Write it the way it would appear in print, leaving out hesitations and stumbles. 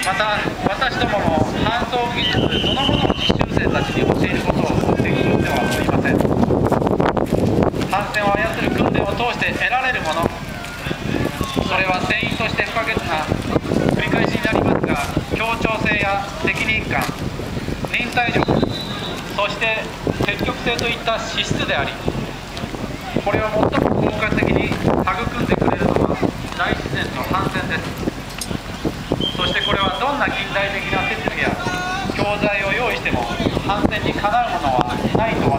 また私どもも搬送技術そのものを実習生たちに教えることをできるではありません。帆船を操る訓練を通して得られるもの、それは船員として不可欠な繰り返しになりますが、協調性や責任感、忍耐力、そして積極性といった資質であり、これを最も効果的に育んでくれるのは大自然と帆船です。そしてこれはどんな近代的な設備や教材を用意しても帆船にかなうものはないと